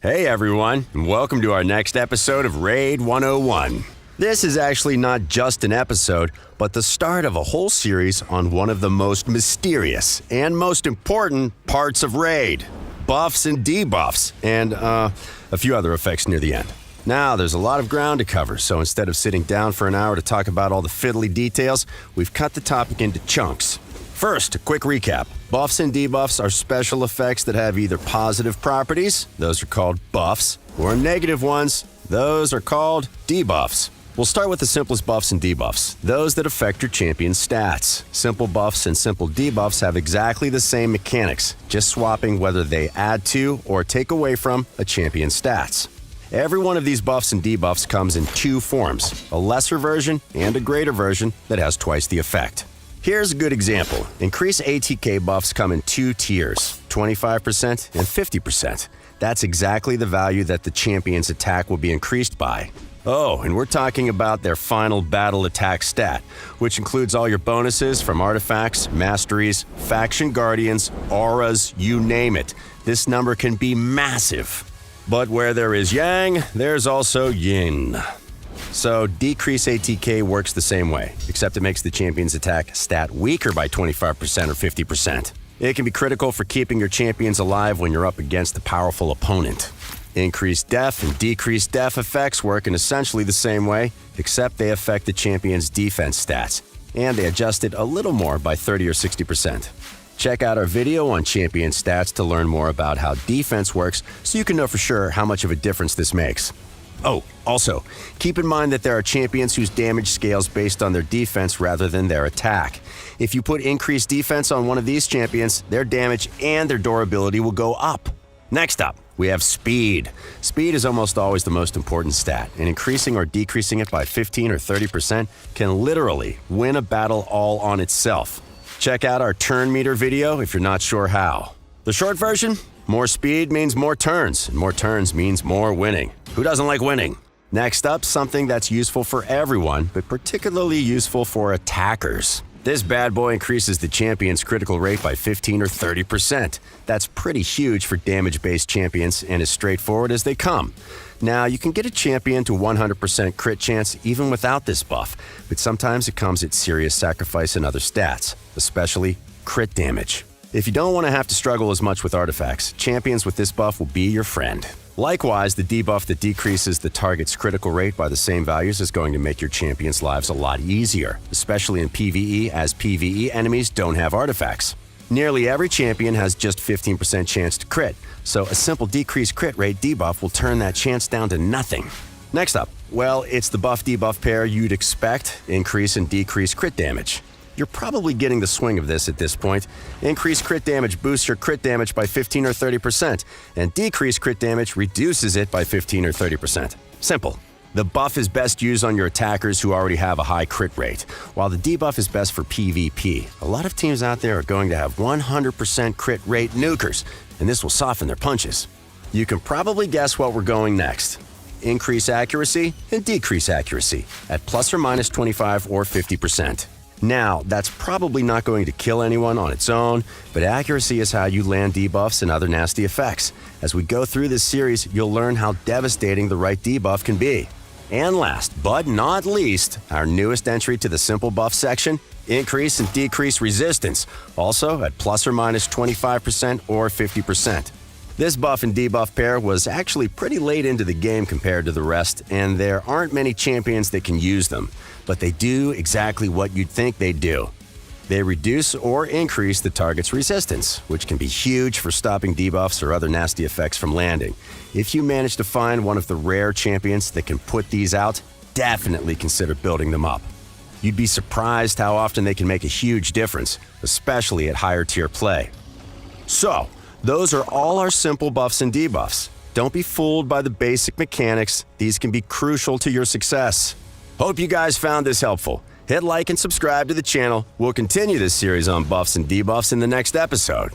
Hey everyone, and welcome to our next episode of Raid 101. This is actually not just an episode, but the start of a whole series on one of the most mysterious and most important parts of Raid. Buffs and debuffs, and a few other effects near the end. Now, there's a lot of ground to cover, so instead of sitting down for an hour to talk about all the fiddly details, we've cut the topic into chunks. First, a quick recap. Buffs and debuffs are special effects that have either positive properties, those are called buffs, or negative ones, those are called debuffs. We'll start with the simplest buffs and debuffs, those that affect your champion's stats. Simple buffs and simple debuffs have exactly the same mechanics, just swapping whether they add to or take away from a champion's stats. Every one of these buffs and debuffs comes in two forms, a lesser version and a greater version that has twice the effect. Here's a good example. Increase ATK buffs come in two tiers, 25% and 50%. That's exactly the value that the champion's attack will be increased by. Oh, and we're talking about their final battle attack stat, which includes all your bonuses from artifacts, masteries, faction guardians, auras, you name it. This number can be massive. But where there is yang, there's also yin. So, Decrease ATK works the same way, except it makes the champion's attack stat weaker by 25% or 50%. It can be critical for keeping your champions alive when you're up against a powerful opponent. Increased def and decreased def effects work in essentially the same way, except they affect the champion's defense stats, and they adjust it a little more by 30 or 60%. Check out our video on champion stats to learn more about how defense works so you can know for sure how much of a difference this makes. Oh, also, keep in mind that there are champions whose damage scales based on their defense rather than their attack. If you put increased defense on one of these champions, their damage and their durability will go up. Next up, we have speed. Speed is almost always the most important stat, and increasing or decreasing it by 15 or 30% can literally win a battle all on itself. Check out our turn meter video if you're not sure how. The short version? More speed means more turns, and more turns means more winning. Who doesn't like winning? Next up, something that's useful for everyone, but particularly useful for attackers. This bad boy increases the champion's critical rate by 15 or 30%. That's pretty huge for damage-based champions and as straightforward as they come. Now, you can get a champion to 100% crit chance even without this buff, but sometimes it comes at serious sacrifice in other stats, especially crit damage. If you don't want to have to struggle as much with artifacts, champions with this buff will be your friend. Likewise, the debuff that decreases the target's critical rate by the same values is going to make your champions' lives a lot easier, especially in PvE, as PvE enemies don't have artifacts. Nearly every champion has just 15% chance to crit, so a simple decreased crit rate debuff will turn that chance down to nothing. Next up, well, it's the buff-debuff pair you'd expect, increase and decrease crit damage. You're probably getting the swing of this at this point. Increased crit damage boosts your crit damage by 15 or 30%, and decreased crit damage reduces it by 15 or 30%. Simple. The buff is best used on your attackers who already have a high crit rate, while the debuff is best for PvP. A lot of teams out there are going to have 100% crit rate nukers, and this will soften their punches. You can probably guess what we're going next. Increase accuracy and decrease accuracy at plus or minus 25 or 50%. Now, that's probably not going to kill anyone on its own, but accuracy is how you land debuffs and other nasty effects. As we go through this series, you'll learn how devastating the right debuff can be. And last, but not least, our newest entry to the simple buff section, increase and decrease resistance, also at plus or minus 25% or 50%. This buff and debuff pair was actually pretty late into the game compared to the rest, and there aren't many champions that can use them, but they do exactly what you'd think they'd do. They reduce or increase the target's resistance, which can be huge for stopping debuffs or other nasty effects from landing. If you manage to find one of the rare champions that can put these out, definitely consider building them up. You'd be surprised how often they can make a huge difference, especially at higher tier play. So, those are all our simple buffs and debuffs. Don't be fooled by the basic mechanics. These can be crucial to your success. Hope you guys found this helpful. Hit like and subscribe to the channel. We'll continue this series on buffs and debuffs in the next episode.